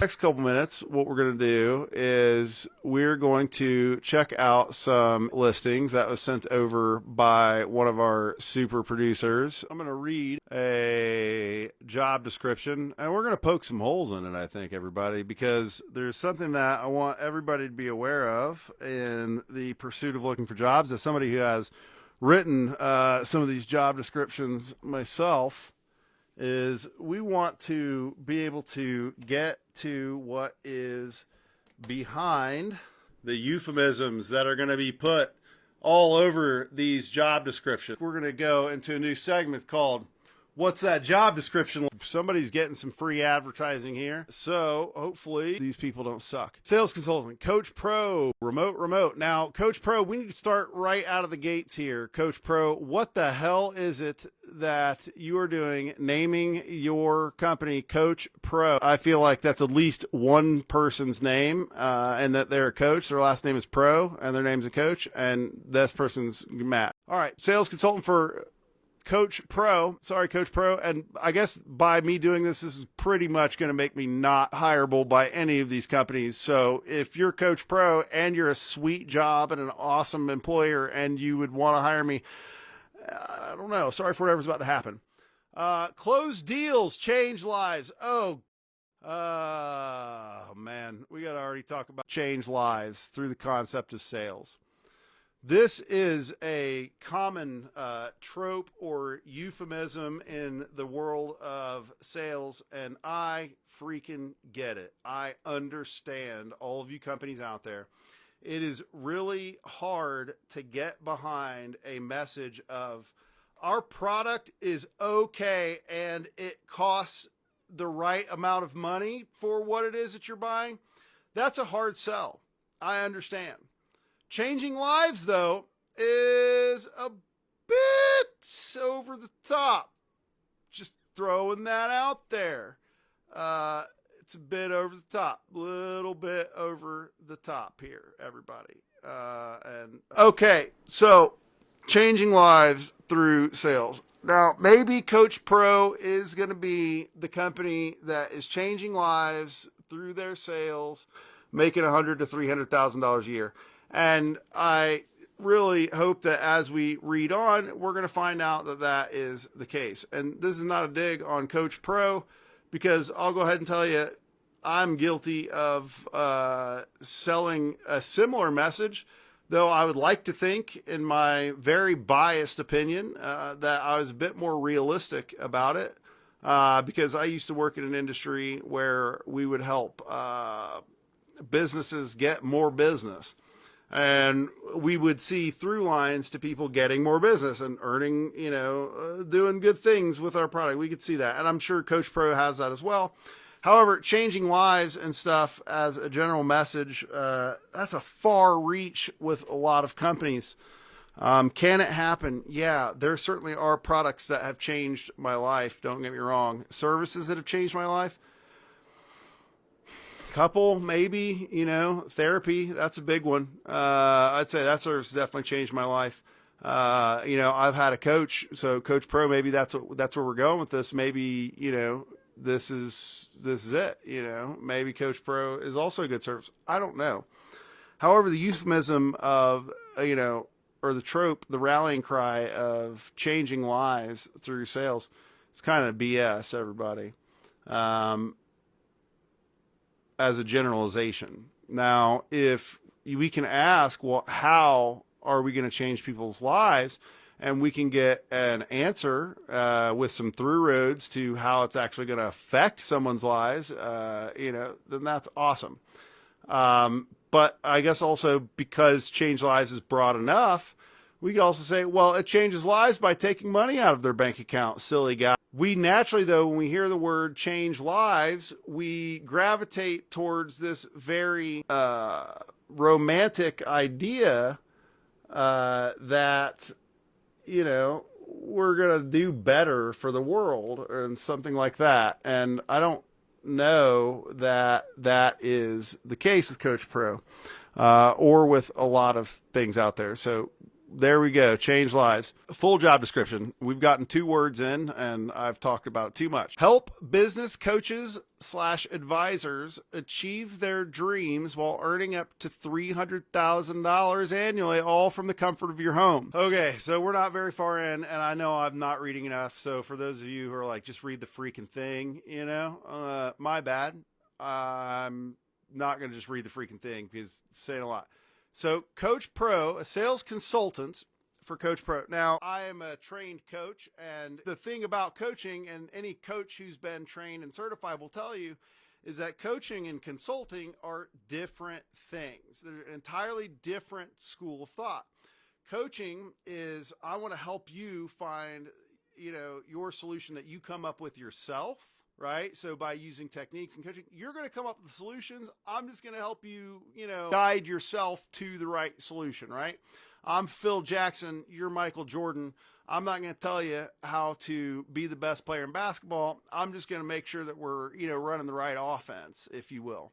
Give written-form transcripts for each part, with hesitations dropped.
next couple minutes, what we're going to do is we're going to check out some listings that was sent over by one of our super producers. I'm going to read a job description, and we're going to poke some holes in it, I think, everybody, because there's something that I want everybody to be aware of in the pursuit of looking for jobs. As somebody who has written some of these job descriptions myself, is we want to be able to get to what is behind the euphemisms that are going to be put all over these job descriptions. We're going to go into a new segment called What's That Job Description? Somebody's getting some free advertising here, so hopefully these people don't suck. Sales consultant, Coach Pro, remote. Now, Coach Pro, we need to start right out of the gates here. Coach Pro, what the hell is it that you are doing naming your company Coach Pro? I feel like that's at least one person's name, and that they're a coach. Their last name is Pro, and their name's a coach, and this person's Matt. All right, sales consultant for Coach Pro. Sorry, Coach Pro. And I guess by me doing this is pretty much going to make me not hireable by any of these companies. So if you're Coach Pro and you're a sweet job and an awesome employer and you would want to hire me, I don't know. Sorry for whatever's about to happen. Close deals, change lives. Oh, man, we got to already talk about change lives through the concept of sales. This is a common trope or euphemism in the world of sales, and I freaking get it. I understand all of you companies out there. It is really hard to get behind a message of our product is okay and it costs the right amount of money for what it is that you're buying. That's a hard sell. I understand. Changing lives, though, is a bit over the top. Just throwing that out there. It's a bit over the top. Little bit over the top here, everybody. Okay, so changing lives through sales. Now, maybe Coach Pro is going to be the company that is changing lives through their sales, making $100,000 to $300,000 a year. And I really hope that as we read on, we're going to find out that that is the case. And this is not a dig on Coach Pro, because I'll go ahead and tell you, I'm guilty of selling a similar message, though I would like to think, in my very biased opinion, that I was a bit more realistic about it, because I used to work in an industry where we would help businesses get more business. And we would see through lines to people getting more business and earning, doing good things with our product. We could see that. And I'm sure Coach Pro has that as well. However, changing lives and stuff as a general message, that's a far reach with a lot of companies. Can it happen? Yeah, there certainly are products that have changed my life. Don't get me wrong. Services that have changed my life. Couple, maybe, therapy, that's a big one. I'd say that service definitely changed my life. I've had a coach, so Coach Pro, maybe that's where we're going with this. Maybe, this is it, maybe Coach Pro is also a good service. I don't know. However, the euphemism of, or the trope, the rallying cry of changing lives through sales, it's kind of BS, everybody. As a generalization. Now, if we can ask, well, how are we going to change people's lives? And we can get an answer with some through roads to how it's actually going to affect someone's lives, then that's awesome. But I guess also because change lives is broad enough, we could also say, well, it changes lives by taking money out of their bank account, silly guy. We naturally, though, when we hear the word change lives, we gravitate towards this very romantic idea that, we're going to do better for the world and something like that. And I don't know that that is the case with Coach Pro or with a lot of things out there. So there we go. Change lives. Full job description. We've gotten 2 words in, and I've talked about it too much. Help business coaches / advisors achieve their dreams while earning up to $300,000 annually, all from the comfort of your home. Okay, so we're not very far in, and I know I'm not reading enough. So for those of you who are like, just read the freaking thing, my bad. I'm not going to just read the freaking thing because it's saying a lot. So Coach Pro, a sales consultant for Coach Pro. Now, I am a trained coach, and the thing about coaching, and any coach who's been trained and certified will tell you, is that coaching and consulting are different things. They're an entirely different school of thought. Coaching is, I want to help you find, your solution that you come up with yourself, right? So by using techniques and coaching, you're going to come up with the solutions. I'm just going to help you, guide yourself to the right solution, right? I'm Phil Jackson. You're Michael Jordan. I'm not going to tell you how to be the best player in basketball. I'm just going to make sure that we're, running the right offense, if you will,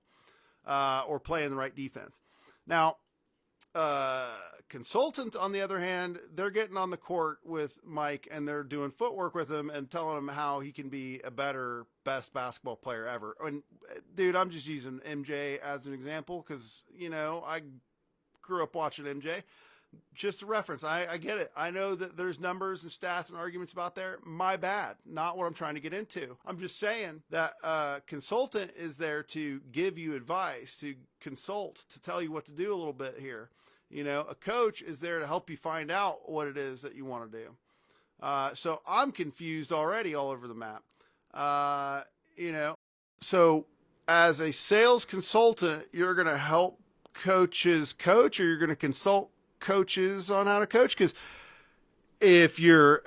or playing the right defense. Now, consultant, on the other hand, they're getting on the court with Mike and they're doing footwork with him and telling him how he can be a best basketball player ever. And dude, I'm just using MJ as an example because, I grew up watching MJ. Just a reference. I get it. I know that there's numbers and stats and arguments about there. My bad. Not what I'm trying to get into. I'm just saying that a consultant is there to give you advice, to consult, to tell you what to do a little bit here. A coach is there to help you find out what it is that you want to do. So I'm confused already all over the map. So as a sales consultant, you're going to help coaches coach, or you're going to consult coaches on how to coach. Because if you're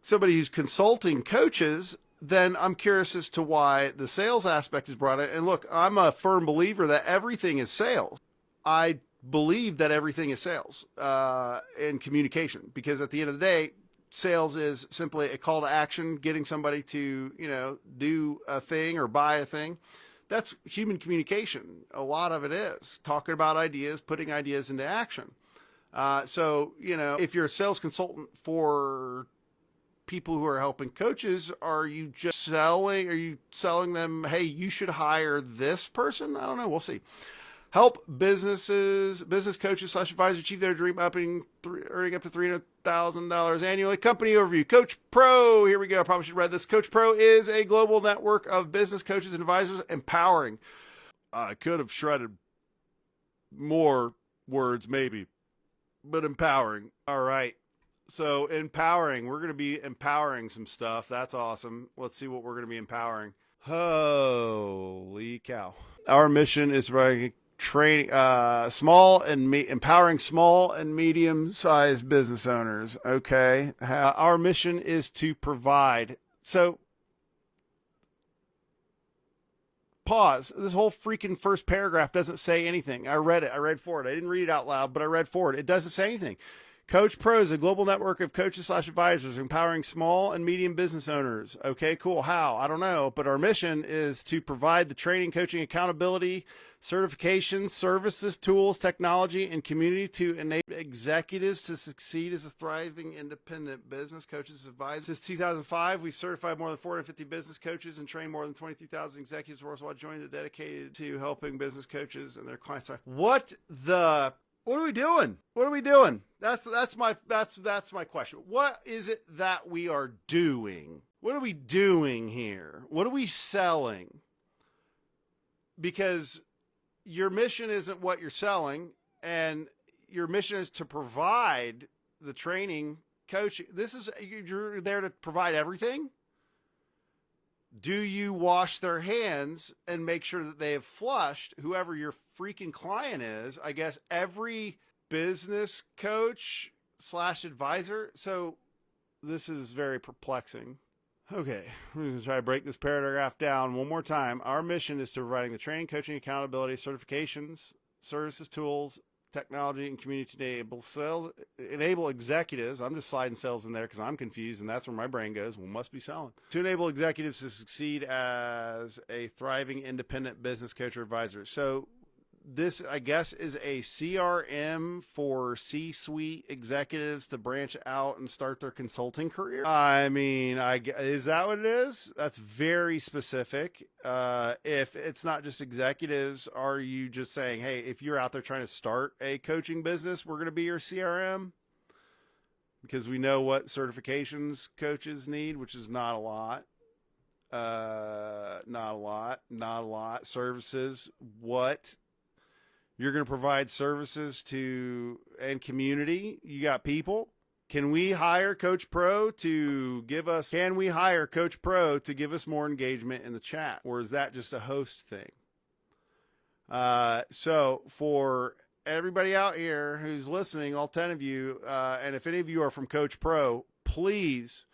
somebody who's consulting coaches, then I'm curious as to why the sales aspect is brought in. And look, I'm a firm believer that everything is sales. I believe that everything is sales and communication, because at the end of the day, sales is simply a call to action, getting somebody to, do a thing or buy a thing. That's human communication. A lot of it is talking about ideas, putting ideas into action. So, if you're a sales consultant for people who are helping coaches, are you just selling? Are you selling them, hey, you should hire this person? I don't know. We'll see. Help business coaches / advisors achieve their dream, earning up to $300,000 annually. Company overview. Coach Pro. Here we go. I probably should read this. Coach Pro is a global network of business coaches and advisors empowering. I could have shredded more words maybe, but empowering. All right. So empowering. We're going to be empowering some stuff. That's awesome. Let's see what we're going to be empowering. Holy cow. Our mission is training empowering small and medium-sized business owners. Okay. Our mission is to provide. So pause. This whole freaking first paragraph doesn't say anything. I read it. I read forward. I didn't read it out loud, but I read forward. It doesn't say anything. Coach Pro is a global network of coaches / advisors empowering small and medium business owners. Okay, cool. How? I don't know. But our mission is to provide the training, coaching, accountability, certifications, services, tools, technology, and community to enable executives to succeed as a thriving independent business coaches advisors. Since 2005, we've certified more than 450 business coaches and trained more than 23,000 executives worldwide, joined dedicated to helping business coaches and their clients thrive. What are we doing? What are we doing? That's my question. What is it that we are doing? What are we doing here? What are we selling? Because your mission isn't what you're selling, and your mission is to provide the training, coaching. You're there to provide everything. Do you wash their hands and make sure that they have flushed whoever your freaking client is? I guess every business coach / advisor. So this is very perplexing. Okay, we're going to try to break this paragraph down one more time. Our mission is to providing the training, coaching, accountability, certifications, services, tools, technology, and community to enable executives. I'm just sliding sales in there because I'm confused, and that's where my brain goes. Well, must be selling. To enable executives to succeed as a thriving independent business coach or advisor. So this, I guess, is a CRM for C-suite executives to branch out and start their consulting career. I mean, is that what it is? That's very specific. If it's not just executives, are you just saying, hey, if you're out there trying to start a coaching business, we're going to be your CRM? Because we know what certifications coaches need, which is not a lot. Not a lot. Services, what? You're going to provide services to and community. You got people. Can we hire Coach Pro to give us more engagement in the chat? Or is that just a host thing? So for everybody out here who's listening, all 10 of you, and if any of you are from Coach Pro, please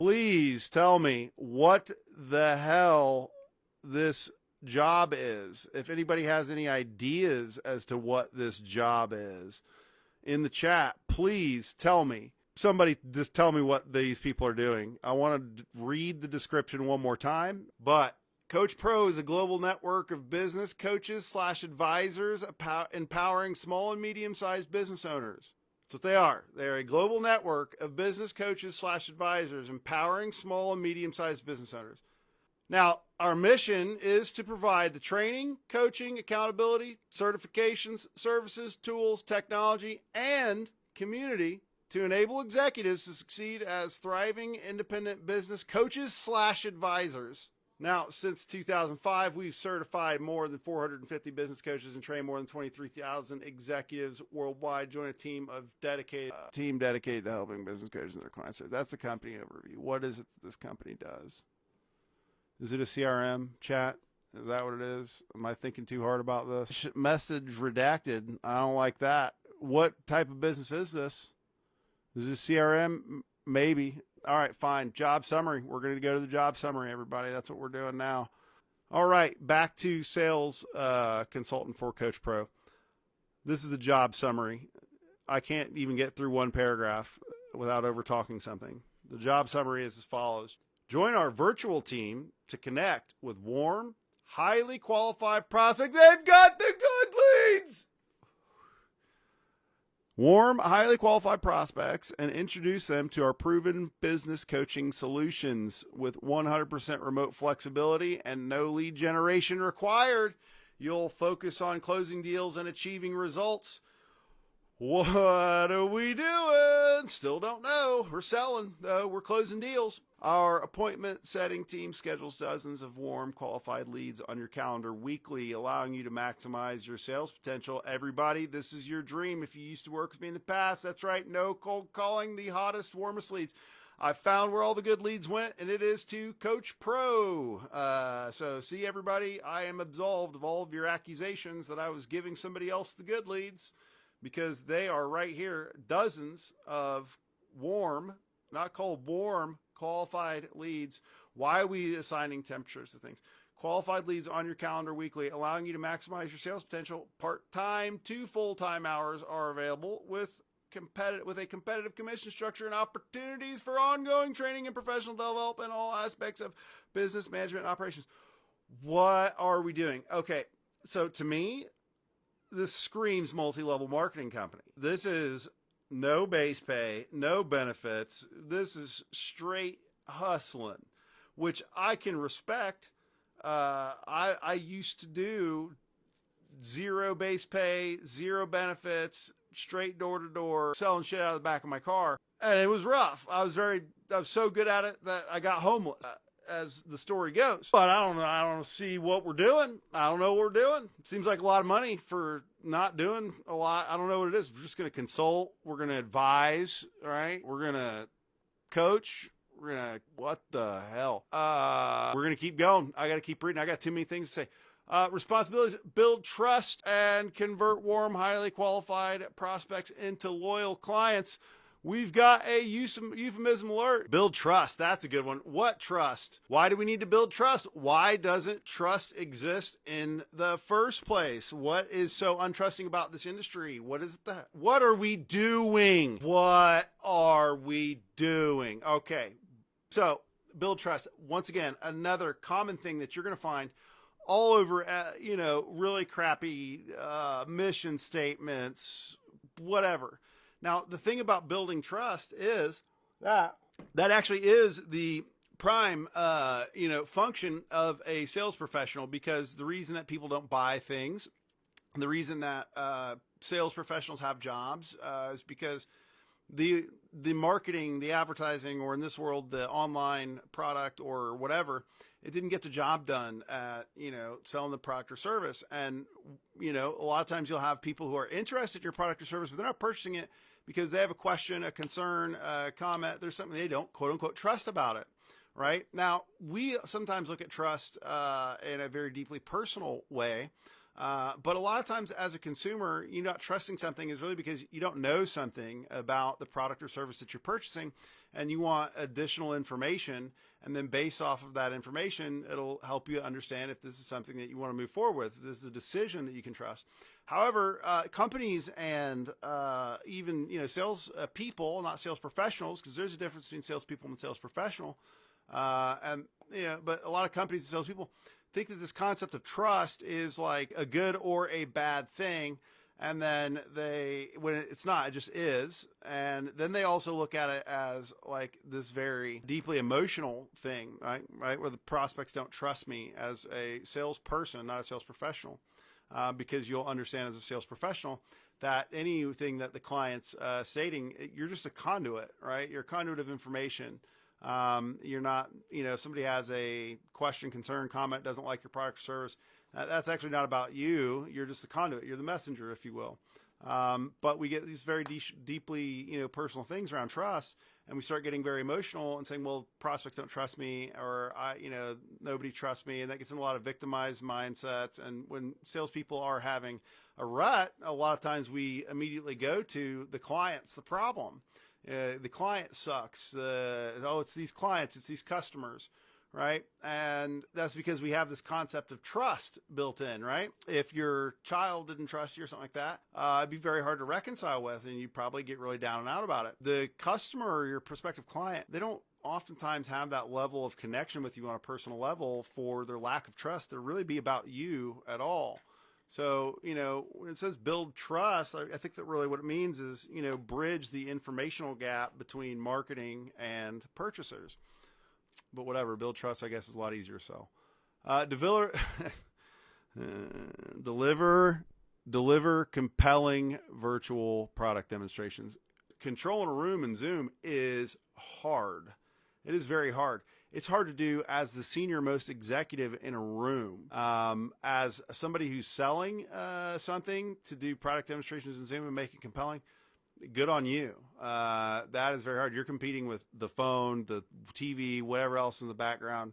tell me what the hell this job is. If anybody has any ideas as to what this job is in the chat, please tell me. Somebody just tell me what these people are doing. I want to read the description one more time. But Coach Pro is a global network of business coaches / advisors empowering small and medium-sized business owners. That's what they are. They're a global network of business coaches / advisors empowering small and medium-sized business owners. Now, our mission is to provide the training, coaching, accountability, certifications, services, tools, technology, and community to enable executives to succeed as thriving independent business coaches / advisors. Now, since 2005, we've certified more than 450 business coaches and trained more than 23,000 executives worldwide. Join a team dedicated to helping business coaches and their clients. That's the company overview. What is it that this company does? Is it a CRM chat? Is that what it is? Am I thinking too hard about this? Message redacted. I don't like that. What type of business is this? Is it CRM? Maybe. All right, fine. Job summary. We're going to go to the job summary, everybody. That's what we're doing now. All right, back to sales consultant for Coach Pro. This is the job summary. I can't even get through one paragraph without over-talking something. The job summary is as follows. Join our virtual team to connect with warm, highly qualified prospects. They've got the good leads. Warm, highly qualified prospects and introduce them to our proven business coaching solutions with 100% remote flexibility and no lead generation required. You'll focus on closing deals and achieving results. What are we doing? Still don't know. We're selling, though. We're closing deals. Our appointment setting team schedules dozens of warm, qualified leads on your calendar weekly, allowing you to maximize your sales potential. Everybody, this is your dream. If you used to work with me in the past, that's right. No cold calling, the hottest, warmest leads. I found where all the good leads went, and it is to Coach Pro. So see, everybody, I am absolved of all of your accusations that I was giving somebody else the good leads, because they are right here, dozens of warm, not cold, warm, qualified leads. Why are we assigning temperatures to things? Qualified leads on your calendar weekly, allowing you to maximize your sales potential. Part-time to full-time hours are available with a competitive commission structure and opportunities for ongoing training and professional development in all aspects of business management and operations. What are we doing? Okay, so to me, this screams multi-level marketing company. This is no base pay, no benefits. This is straight hustling, which I can respect. I used to do zero base pay, zero benefits, straight door to door, selling shit out of the back of my car. And it was rough. I was so good at it that I got homeless. As the story goes. But I don't see what we're doing. I don't know what we're doing. It seems like a lot of money for not doing a lot. I don't know what it is. We're just going to consult. We're going to advise, right? We're going to coach. We're going to, what the hell? We're going to keep going. I got to keep reading. I got too many things to say. Responsibilities, build trust and convert warm, highly qualified prospects into loyal clients. We've got a euphemism alert. Build trust. That's a good one. What trust? Why do we need to build trust? Why doesn't trust exist in the first place? What is so untrusting about this industry? What are we doing? What are we doing? Okay. So build trust. Once again, another common thing that you're going to find all over, really crappy mission statements, whatever. Now, the thing about building trust is that actually is the prime, function of a sales professional, because the reason that people don't buy things, the reason that sales professionals have jobs is because the marketing, the advertising, or in this world, the online product or whatever, it didn't get the job done at, selling the product or service. And, a lot of times you'll have people who are interested in your product or service, but they're not purchasing it because they have a question, a concern, a comment. There's something they don't, quote unquote, trust about it. Right? Now, we sometimes look at trust in a very deeply personal way. But a lot of times as a consumer, you're not trusting something is really because you don't know something about the product or service that you're purchasing, and you want additional information. And then based off of that information, it'll help you understand if this is something that you want to move forward with. If this is a decision that you can trust. However, companies and even, sales people, not sales professionals, because there's a difference between salespeople and sales professional. But a lot of companies and salespeople think that this concept of trust is like a good or a bad thing. And then when it's not, it just is. And then they also look at it as like this very deeply emotional thing, right? Where the prospects don't trust me as a salesperson, not a sales professional, because you'll understand as a sales professional that anything that the client's stating, you're just a conduit, right? You're a conduit of information. You're not, if somebody has a question, concern, comment, doesn't like your product or service, that's actually not about you. You're just the conduit. You're the messenger, if you will. But we get these very deeply, personal things around trust, and we start getting very emotional and saying, well, prospects don't trust me, or nobody trusts me. And that gets in a lot of victimized mindsets. And when salespeople are having a rut, a lot of times we immediately go to the client's the problem. The client sucks. It's these clients, it's these customers, right? And that's because we have this concept of trust built in, right? If your child didn't trust you or something like that, it'd be very hard to reconcile with, and you'd probably get really down and out about it. The customer or your prospective client, they don't oftentimes have that level of connection with you on a personal level for their lack of trust to really be about you at all. So, when it says build trust, I think that really what it means is, bridge the informational gap between marketing and purchasers. But whatever, build trust, I guess, is a lot easier to sell. Deliver compelling virtual product demonstrations. Controlling a room in Zoom is hard. It is very hard. It's hard to do as the senior most executive in a room. As somebody who's selling something, to do product demonstrations in Zoom and make it compelling, good on you. That is very hard. You're competing with the phone, the TV, whatever else in the background.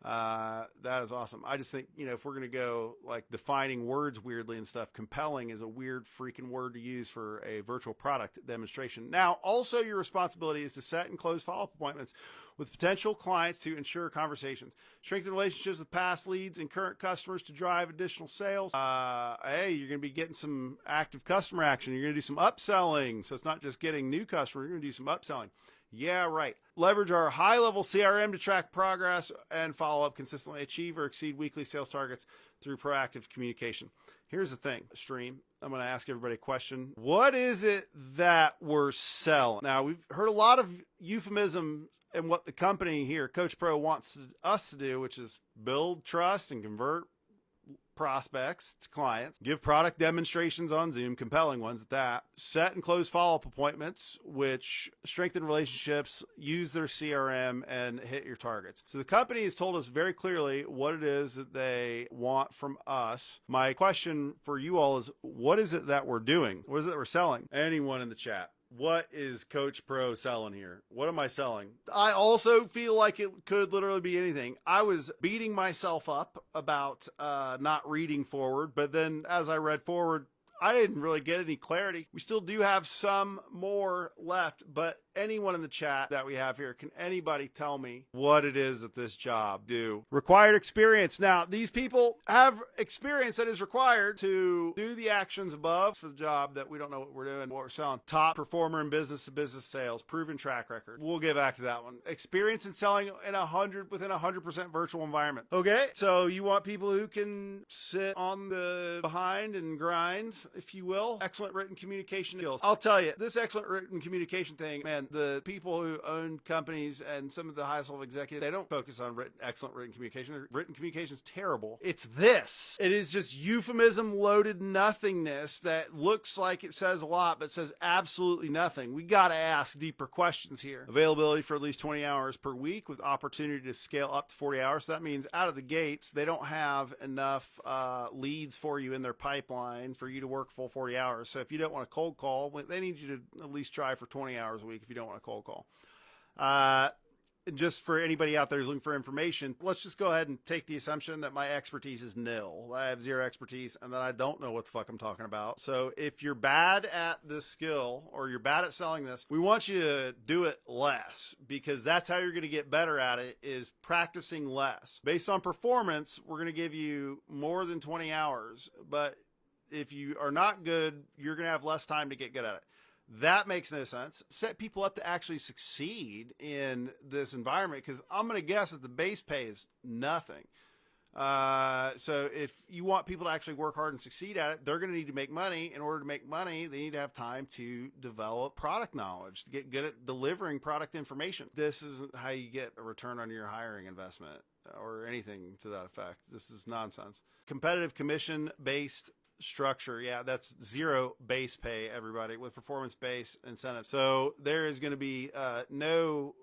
That is awesome. I just think, if we're going to go like defining words weirdly and stuff, compelling is a weird freaking word to use for a virtual product demonstration. Now, also your responsibility is to set and close follow-up appointments with potential clients to ensure conversations, strengthen relationships with past leads and current customers to drive additional sales. Hey, you're going to be getting some active customer action. You're going to do some upselling. So it's not just getting new customers. You're going to do some upselling. Yeah, right. Leverage our high-level CRM to track progress and follow up consistently, achieve or exceed weekly sales targets through proactive communication. Here's the thing, stream. I'm going to ask everybody a question. What is it that we're selling? Now, we've heard a lot of euphemism in what the company here, Coach Pro, wants us to do, which is build trust and convert prospects to clients, give product demonstrations on Zoom, compelling ones at that, set and close follow-up appointments, which strengthen relationships, use their CRM, and hit your targets. So the company has told us very clearly what it is that they want from us. My question for you all is, what is it that we're doing? What is it that we're selling? Anyone in the chat? What is Coach Pro selling here? What am I selling? I also feel like it could literally be anything. I was beating myself up about not reading forward, but then as I read forward, I didn't really get any clarity. We still do have some more left, but anyone in the chat that we have here, can anybody tell me what it is that this job do? Required experience. Now, these people have experience that is required to do the actions above for the job that we don't know what we're doing, what we're selling. Top performer in business-to-business sales, proven track record. We'll get back to that one. Experience in selling within 100% virtual environment. Okay, so you want people who can sit on the behind and grind, if you will. Excellent written communication skills. I'll tell you, this excellent written communication thing, man, the people who own companies and some of the highest level executives, they don't focus on excellent written communication. Written communication is terrible. It's this. It is just euphemism loaded nothingness that looks like it says a lot, but says absolutely nothing. We got to ask deeper questions here. Availability for at least 20 hours per week with opportunity to scale up to 40 hours. So that means out of the gates, they don't have enough leads for you in their pipeline for you to work full 40 hours. So if you don't want to cold call, they need you to at least try for 20 hours a week if you don't want to cold call. Just for anybody out there who's looking for information, let's just go ahead and take the assumption that my expertise is nil. I have zero expertise and that I don't know what the fuck I'm talking about. So if you're bad at this skill or you're bad at selling this, we want you to do it less, because that's how you're going to get better at it, is practicing less. Based on performance, we're going to give you more than 20 hours, but if you are not good, you're going to have less time to get good at it. That makes no sense. Set people up to actually succeed in this environment, because I'm going to guess that the base pay is nothing. So if you want people to actually work hard and succeed at it, they're going to need to make money. In order to make money, they need to have time to develop product knowledge, to get good at delivering product information. This isn't how you get a return on your hiring investment or anything to that effect. This is nonsense. Competitive commission-based structure. Yeah, that's zero base pay, everybody, with performance-based incentives. So there is going to be no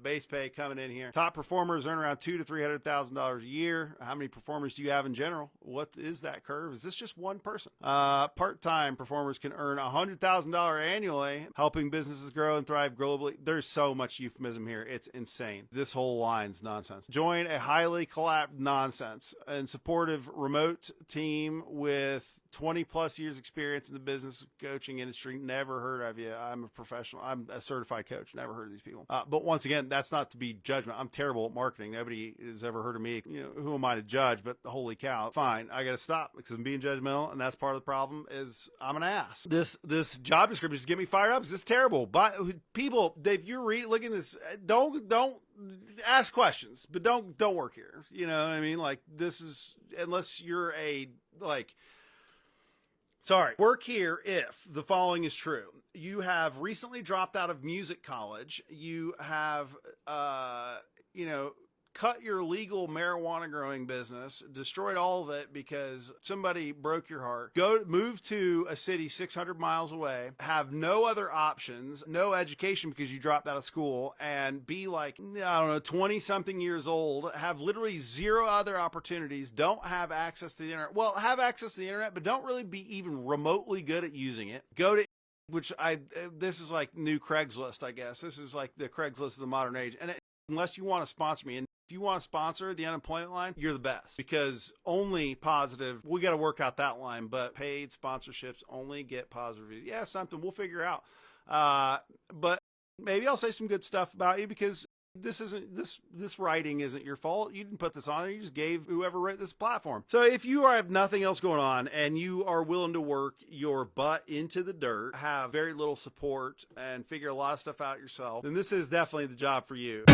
base pay coming in here. Top performers earn around $200,000 to $300,000 a year. How many performers do you have in general? What is that curve? Is this just one person? Part-time performers can earn $100,000 annually, helping businesses grow and thrive globally. There's so much euphemism here. It's insane. This whole line's nonsense. Join a highly collabed nonsense and supportive remote team with 20 plus years experience in the business coaching industry. Never heard of you. I'm a professional. I'm a certified coach. Never heard of these people. But once again, that's not to be judgment. I'm terrible at marketing. Nobody has ever heard of me. You know, who am I to judge? But holy cow, fine. I got to stop because I'm being judgmental, and that's part of the problem. Is I'm an ass. This job description just get me fired up. Because it's terrible. But people, if you're looking at this, don't ask questions, but don't work here. You know what I mean? Like, this is, unless you're a sorry, work here if the following is true. You have recently dropped out of music college. You have, cut your legal marijuana growing business, destroyed all of it because somebody broke your heart. Move to a city 600 miles away, have no other options, no education because you dropped out of school, and be like, I don't know, 20 something years old, have literally zero other opportunities, don't have access to the internet. Well, have access to the internet, but don't really be even remotely good at using it. Go to, this is like new Craigslist, I guess. This is like the Craigslist of the modern age. And unless you want to sponsor me, and if you want to sponsor the unemployment line, you're the best, because only positive, we got to work out that line, but paid sponsorships only get positive reviews. Yeah, something we'll figure out. But maybe I'll say some good stuff about you, because this writing isn't your fault. You didn't put this on. You just gave whoever wrote this platform. So if you have nothing else going on and you are willing to work your butt into the dirt, have very little support, and figure a lot of stuff out yourself, then this is definitely the job for you.